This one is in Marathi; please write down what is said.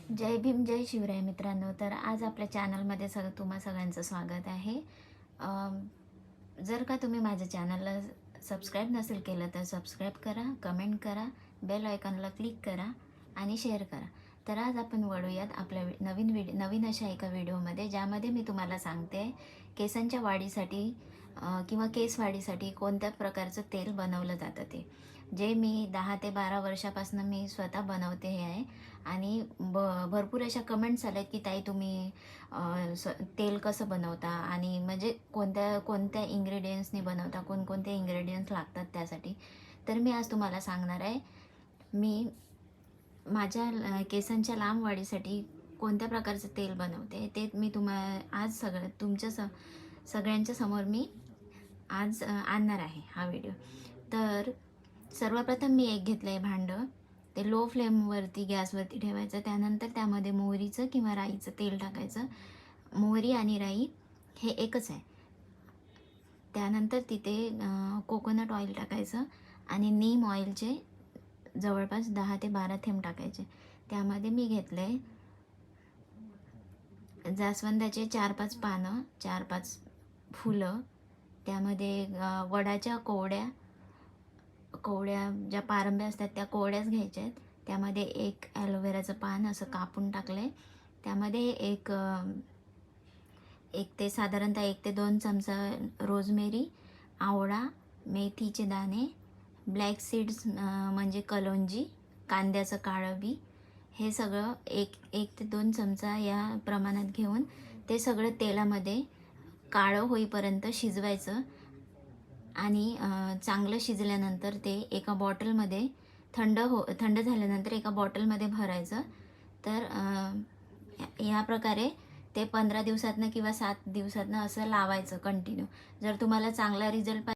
जय भीम जय शिवराय मित्रांनो. तर आज आपल्या चॅनलमध्ये तुम्हा सगळ्यांचं स्वागत आहे. जर का तुम्ही माझ्या चॅनलला सबस्क्राईब नसेल केलं तर सबस्क्राईब करा, कमेंट करा, बेल आयकॉनला क्लिक करा आणि शेअर करा. तर आज आपण वळूयात आपल्या नवीन अशा एका व्हिडिओमध्ये, ज्यामध्ये मी तुम्हाला सांगते केसांच्या वाढीसाठी किंवा केस वाढीसाठी कोणत्या प्रकारचं तेल बनवलं जातं ते, जे मी 10 ते 12 वर्षापासून मी स्वतः बनवते हे आहे. आणि भरपूर अशा कमेंट्स आल्यात की ताई तुम्ही तेल कसं बनवता आणि म्हणजे कोणत्या कोणत्या इन्ग्रेडियंट्सनी बनवता, कोणकोणते इन्ग्रेडियंट्स लागतात त्यासाठी. तर मी आज तुम्हाला सांगणार आहे मी माझ्या केसांच्या लांब वाढीसाठी कोणत्या प्रकारचं तेल बनवते. ते मी आज सगळ्यांच्या समोर मी आज आणणार आहे हा व्हिडिओ. तर सर्वप्रथम मी एक घेतलं आहे भांडं. ते लो फ्लेमवरती गॅसवरती ठेवायचं. त्यानंतर त्यामध्ये मोहरीचं किंवा राईचं तेल टाकायचं. मोहरी आणि राई हे एकच आहे. त्यानंतर तिथे कोकोनट ऑइल टाकायचं आणि नीम ऑइलचे जवळपास 10 ते 12 थेंब टाकायचे. त्यामध्ये मी घेतले जास्वंदाचे 4-5 पानं, 4-5 फुलं. त्यामध्ये वडाच्या कोवड्या ज्या पारंब्या असतात त्या कोवड्याच घ्यायच्या आहेत. त्यामध्ये एक ॲलोवेराचं पान असं कापून टाकले. त्यामध्ये साधारणतः 1 ते 2 चमचा रोजमेरी, आवळा, मेथीचे दाणे, ब्लॅक सीड्स म्हणजे कलोंजी, कांद्याचं काळं बी, हे सगळं एक ते 2 चमचा या प्रमाणात घेऊन ते सगळं तेलामध्ये काळं होईपर्यंत शिजवायचं. आणि चांगलं शिजल्यानंतर ते एका बॉटलमध्ये थंड झाल्यानंतर एका बॉटलमध्ये भरायचं. तर ह्या प्रकारे ते 15 दिवसातनं किंवा 7 दिवसातनं असं लावायचं कंटिन्यू. जर तुम्हाला चांगला रिझल्ट